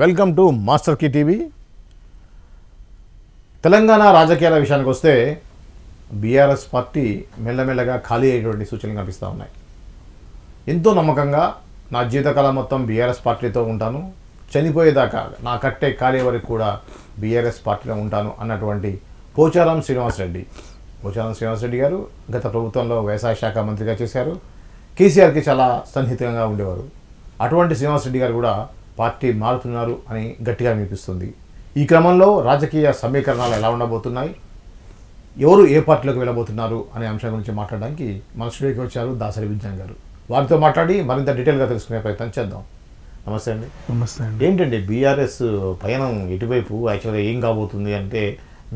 Welcome to master key TV. Telangana రాజకీయాల విషయానికి వస్తే బీఆర్ఎస్ పార్టీ మెల్లమెల్లగా ఖాళీ అయ్యేటువంటి సూచనలు కనిపిస్తూ ఉన్నాయి. ఎంతో నమ్మకంగా నా జీవితకాలం మొత్తం బీఆర్ఎస్ పార్టీతో ఉంటాను, చనిపోయేదాకా నా కట్టే ఖాళీ వరకు కూడా బీఆర్ఎస్ పార్టీలో ఉంటాను అన్నటువంటి పోచారం శ్రీనివాసరెడ్డి గారు గత ప్రభుత్వంలో వ్యవసాయ శాఖ మంత్రిగా చేశారు. కేసీఆర్కి చాలా సన్నిహితంగా ఉండేవారు. అటువంటి శ్రీనివాసరెడ్డి గారు కూడా పార్టీ మారుతున్నారు అని గట్టిగా వినిపిస్తుంది. ఈ క్రమంలో రాజకీయ సమీకరణాలు ఎలా ఉండబోతున్నాయి, ఎవరు ఏ పార్టీలోకి వెళ్ళబోతున్నారు అనే అంశం గురించి మాట్లాడడానికి మన స్టూడియోకి వచ్చారు దాసరి విజ్ఞాన్ గారు. వారితో మాట్లాడి మరింత డీటెయిల్గా తెలుసుకునే ప్రయత్నం చేద్దాం. నమస్తే అండి. నమస్తే అండి. ఏంటండి బీఆర్ఎస్ పయనం ఎటువైపు, యాక్చువల్గా ఏం కాబోతుంది అంటే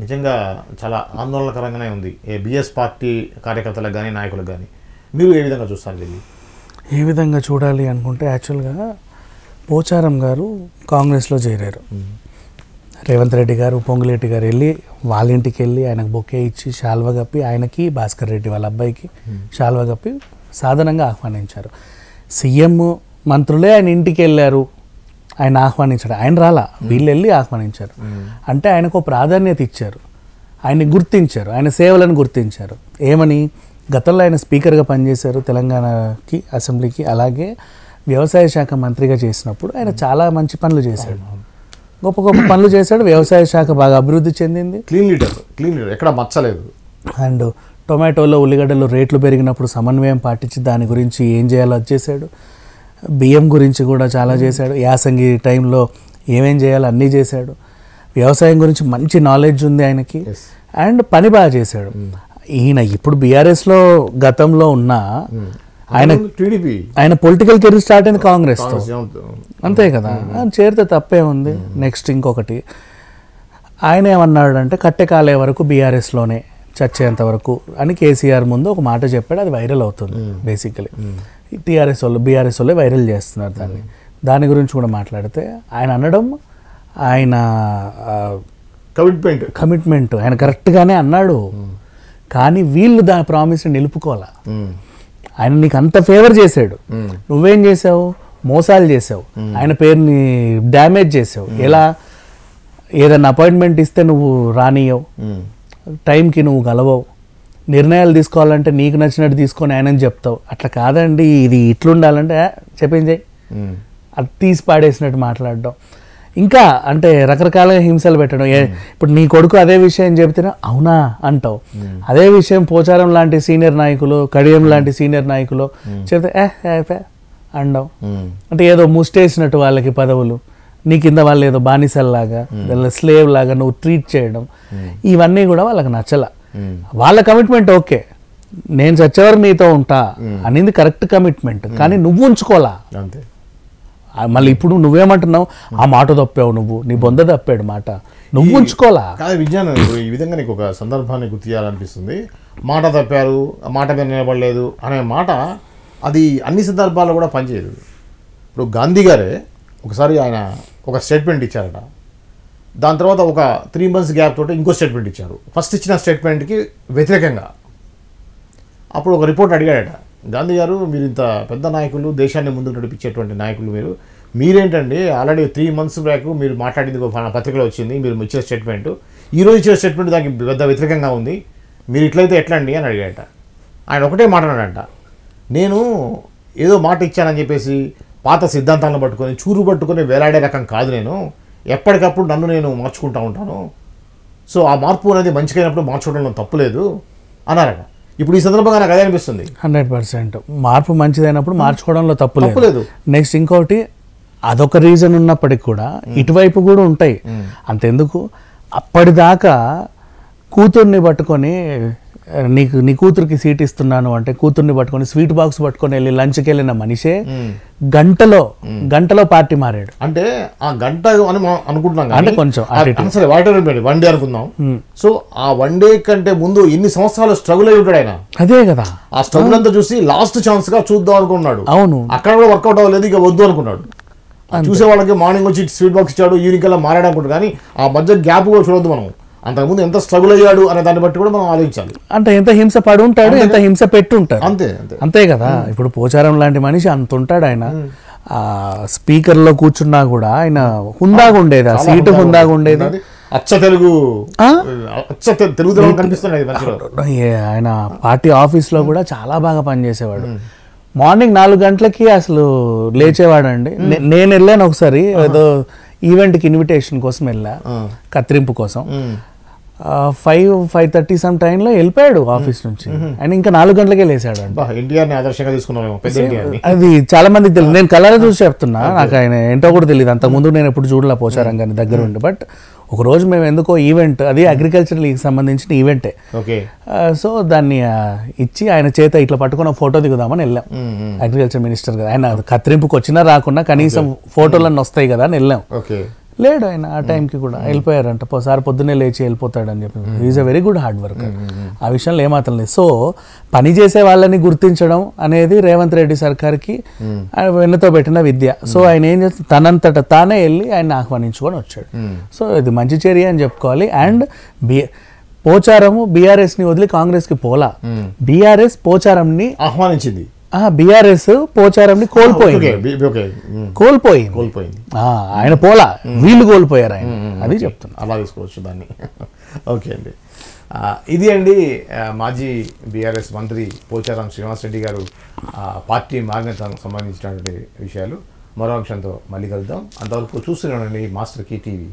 నిజంగా చాలా ఆందోళనకరంగానే ఉంది బీఎస్ పార్టీ కార్యకర్తలకు కానీ నాయకులకు కానీ. మీరు ఏ విధంగా చూస్తారు ఇది? ఏ విధంగా చూడాలి అనుకుంటే యాక్చువల్గా పోచారం గారు కాంగ్రెస్లో చేరారు. రేవంత్ రెడ్డి గారు, పొంగులేటి గారు వెళ్ళి వాళ్ళ ఇంటికి వెళ్ళి ఆయనకు బొకే ఇచ్చి శాల్వ కప్పి, ఆయనకి భాస్కర్ రెడ్డి వాళ్ళ అబ్బాయికి శాల్వ కప్పి సాధారణంగా ఆహ్వానించారు. సీఎం మంత్రులే ఆయన ఇంటికి వెళ్ళారు, ఆయన ఆహ్వానించాడు. ఆయన రాలా, వీళ్ళు వెళ్ళి ఆహ్వానించారు. అంటే ఆయనకు ప్రాధాన్యత ఇచ్చారు, ఆయన్ని గుర్తించారు, ఆయన సేవలను గుర్తించారు. ఏమని, గతంలో ఆయన స్పీకర్గా పనిచేశారు తెలంగాణకి, అసెంబ్లీకి. అలాగే వ్యవసాయ శాఖ మంత్రిగా చేసినప్పుడు ఆయన చాలా మంచి పనులు చేశాడు, గొప్ప గొప్ప పనులు చేశాడు. వ్యవసాయ శాఖ బాగా అభివృద్ధి చెందింది. క్లీన్ లీడర్ ఎక్కడ మచ్చలేదు. అండ్ టొమాటోలో ఉల్లిగడ్డలు రేట్లు పెరిగినప్పుడు సమన్వయం పాటించి దాని గురించి ఏం చేయాలో అది చేశాడు. బియ్యం గురించి కూడా చాలా చేశాడు. యాసంగి టైంలో ఏమేం చేయాలో అన్నీ చేశాడు. వ్యవసాయం గురించి మంచి నాలెడ్జ్ ఉంది ఆయనకి. అండ్ పని బాగా చేశాడు. ఈయన ఇప్పుడు బీఆర్ఎస్లో గతంలో ఉన్న ఆయన పొలిటికల్ కెరీర్ స్టార్ట్ అయింది కాంగ్రెస్తో, అంతే కదా. చేరితే తప్పే ఉంది. నెక్స్ట్ ఇంకొకటి ఆయన ఏమన్నాడు అంటే కట్టె కాలే వరకు బీఆర్ఎస్లోనే చచ్చేంత వరకు అని కేసీఆర్ ముందు ఒక మాట చెప్పాడు. అది వైరల్ అవుతుంది. బేసికలీ టీఆర్ఎస్ వాళ్ళు, బీఆర్ఎస్ వాళ్ళే వైరల్ చేస్తున్నారు దాన్ని. దాని గురించి కూడా మాట్లాడితే ఆయన అనడం, ఆయన కమిట్మెంట్ ఆయన కరెక్ట్గానే అన్నాడు. కానీ వీళ్ళు దాని ప్రామిస్ని నిలుపుకోవాలా. ఆయన నీకు అంత ఫేవర్ చేశాడు, నువ్వేం చేసావు? మోసాలు చేసావు, ఆయన పేరుని డ్యామేజ్ చేసావు. ఎలా? ఏదన్నా అపాయింట్మెంట్ ఇస్తే నువ్వు రానియవు, టైంకి నువ్వు గలవవు, నిర్ణయాలు తీసుకోవాలంటే నీకు నచ్చినట్టు తీసుకొని ఆయనని చెప్తావు. అట్లా కాదండి, ఇది ఇట్లుండాలంటే చెప్పించేయి, అది తీసి పాడేసినట్టు మాట్లాడడం. ఇంకా అంటే రకరకాలుగా హింసలు పెట్టడం. ఇప్పుడు నీ కొడుకు అదే విషయం చెబితేనే అవునా అంటావు. అదే విషయం పోచారం లాంటి సీనియర్ నాయకులు, కడియం లాంటి సీనియర్ నాయకులు చెబితే అండవు. అంటే ఏదో ముస్టేసినట్టు వాళ్ళకి పదవులు, నీ కింద వాళ్ళు ఏదో బానిసల్లాగా, స్లేవ్ లాగా నువ్వు ట్రీట్ చేయడం, ఇవన్నీ కూడా వాళ్ళకి నచ్చల. వాళ్ళ కమిట్మెంట్ ఓకే, నేను చచ్చేవారు నీతో ఉంటా అనేది కరెక్ట్ కమిట్మెంట్. కానీ నువ్వు ఉంచుకోవాలా. అంతే. మళ్ళీ ఇప్పుడు నువ్వేమంటున్నావు? ఆ మాట తప్పావు, నువ్వు నీ బొంద తప్పాడు మాట, నువ్వు ఉంచుకోవాలా. కాదు విజ్ఞానం, ఈ విధంగా నీకు ఒక సందర్భాన్ని గుర్తు చేయాలనిపిస్తుంది. మాట తప్పారు, మాట మీద నిలబడలేదు అనే మాట అది అన్ని సందర్భాల్లో కూడా పనిచేయదు. ఇప్పుడు గాంధీ గారే ఒకసారి ఆయన ఒక స్టేట్మెంట్ ఇచ్చారట. దాని తర్వాత ఒక 3 months గ్యాప్ తోటి ఇంకో స్టేట్మెంట్ ఇచ్చారు. ఫస్ట్ ఇచ్చిన స్టేట్మెంట్కి వ్యతిరేకంగా. అప్పుడు ఒక రిపోర్ట్ అడిగాడట, గాంధీ గారు మీరు ఇంత పెద్ద నాయకులు, దేశాన్ని ముందుకు నడిపించేటువంటి నాయకులు, మీరేంటండి ఆల్రెడీ 3 months బ్యాక్ మీరు మాట్లాడింది పత్రికలో వచ్చింది, మీరు ఇచ్చిన స్టేట్మెంట్, ఈరోజు ఇచ్చిన స్టేట్మెంట్ దానికి పెద్ద వ్యతిరేకంగా ఉంది, మీరు ఇట్లయితే ఎట్లా అండి అని అడిగాడట. ఆయన ఒకటే మాట్లాడాడంట, నేను ఏదో మాట ఇచ్చానని చెప్పేసి పాత సిద్ధాంతాలను పట్టుకొని చూరు పట్టుకొని వేలాడే రకం కాదు, నేను ఎప్పటికప్పుడు నన్ను నేను మార్చుకుంటూ ఉంటాను. సో ఆ మార్పు అనేది మంచికైనప్పుడు మార్చుకోవడంలో తప్పులేదు అన్నారట. ఇప్పుడు ఈ సందర్భంగా నాకు అదే అనిపిస్తుంది. 100% మార్పు మంచిదైనప్పుడు మార్చుకోవడంలో తప్పులేదు. నెక్స్ట్ ఇంకోటి, అదొక రీజన్ ఉన్నప్పటికి కూడా ఇటువైపు కూడా ఉంటాయి. అంతెందుకు, అప్పటిదాకా కూతుర్ని పట్టుకొని నీ కూతురికి సీట్ ఇస్తున్నాను అంటే కూతుర్ని పట్టుకొని స్వీట్ బాక్స్ పట్టుకొని వెళ్ళి లంచ్కి వెళ్ళిన మనిషే గంటలో పార్టీ మారాడు. అంటే ఆ గంట అని అనుకుంటున్నాం, అంటే కొంచెం వన్ డే అనుకుందాం. సో ఆ వన్ డే కంటే ముందు ఎన్ని సంవత్సరాలు స్ట్రగుల్ అయి ఉంటాడు ఆయన. అదే కదా, ఆ స్ట్రగుల్ అంతా చూసి లాస్ట్ ఛాన్స్ గా చూద్దాం అనుకున్నాడు. అవును, అక్కడ కూడా వర్కౌట్ అవ్వలేదు, ఇక వద్దు అనుకున్నాడు. చూసే వాళ్ళకి మార్నింగ్ వచ్చి స్వీట్ బాక్స్ ఇచ్చాడు, ఈవినింగ్ కల్లా మారాడనుకుంటాడు. కానీ ఆ మధ్య గ్యాప్ కూడా చూడొద్దు మనం. అంతకుముందు ఎంత స్ట్రగుల్ అయ్యాడు అనే దాన్ని బట్టి కూడా మనం ఆలోచించాలి. అంటే ఎంత హింస పడి ఉంటాడు, ఎంత హింస పెట్టుంటాడు. అంతే అంతే కదా. ఇప్పుడు పోచారం లాంటి మనిషి అంత ఉంటాడు ఆయన. స్పీకర్లో కూర్చున్నా కూడా ఆయన హుందాగా ఉండేది, ఆ సీటు హుందాగా ఉండేది. అచ్చ తెలుగు తెలుగుదనం కనిపిస్తున్నాయి మధ్యలో. ఆయన పార్టీ ఆఫీస్లో కూడా చాలా బాగా పనిచేసేవాడు. మార్నింగ్ 4 గంటలకి అసలు లేచేవాడండి. నేను వెళ్ళాను ఒకసారి, ఏదో ఈవెంట్కి ఇన్విటేషన్ కోసం వెళ్ళా, కత్తిరింపు కోసం. 5:30 సమ్ టైంలో వెళ్ళిపోయాడు ఆఫీస్ నుంచి. ఆయన ఇంకా 4 గంటలకే లేచాడు అంట. ఎన్టీఆర్ని ఆదర్శంగా తీసుకున్నాం. అది చాలా మందికి తెలియదు, నేను కలర్ చూసి చెప్తున్నా, నాకు ఆయన ఏంటో కూడా తెలియదు. అంతకుముందు నేను ఎప్పుడు చూడలే పోచారం కానీ దగ్గర ఉండి. బట్ ఒక రోజు మేము ఎందుకో ఈవెంట్, అది అగ్రికల్చర్కి సంబంధించిన ఈవెంటే, సో దాన్ని ఇచ్చి ఆయన చేత ఇట్లా పట్టుకున్న ఫోటో దిగుదామని వెళ్ళాం. అగ్రికల్చర్ మినిస్టర్ కదా ఆయన, కత్తిరింపుకి వచ్చినా రాకున్నా కనీసం ఫోటోలన్నీ వస్తాయి కదా అని వెళ్ళాం. లేడు ఆయన ఆ టైంకి కూడా, వెళ్ళిపోయారంట. సార్ పొద్దున్నే లేచి వెళ్ళిపోతాడని చెప్పి. Is a very good hard worker, ఆ విషయంలో ఏమాత్రం లేదు. సో పని చేసే వాళ్ళని గుర్తించడం అనేది రేవంత్ రెడ్డి సర్కార్కి వెన్నతో పెట్టిన విద్య. సో ఆయన ఏం చేస్తే తనంతట తానే వెళ్ళి ఆయన ఆహ్వానించుకొని వచ్చాడు. సో ఇది మంచి చర్య అని చెప్పుకోవాలి. అండ్ పోచారము బీఆర్ఎస్ని వదిలి కాంగ్రెస్కి పోలా, బీఆర్ఎస్ పోచారంని ఆహ్వానించింది. బీఆర్ఎస్ పోచారంని కోల్పోయింది. ఆయన పోలా, వీళ్ళు కోల్పోయారు ఆయన, అది చెప్తున్నా. అలా తీసుకోవచ్చు దాన్ని. ఓకే అండి, ఇది అండి మాజీ బీఆర్ఎస్ మంత్రి పోచారం శ్రీనివాస్ రెడ్డి గారు పార్టీ మారినతకు సంబంధించినటువంటి విషయాలు. మరో అంశంతో మళ్ళీ కలుద్దాం. అంతవరకు చూస్తూనే ఉండండి మాస్టర్ కీ టీవీ.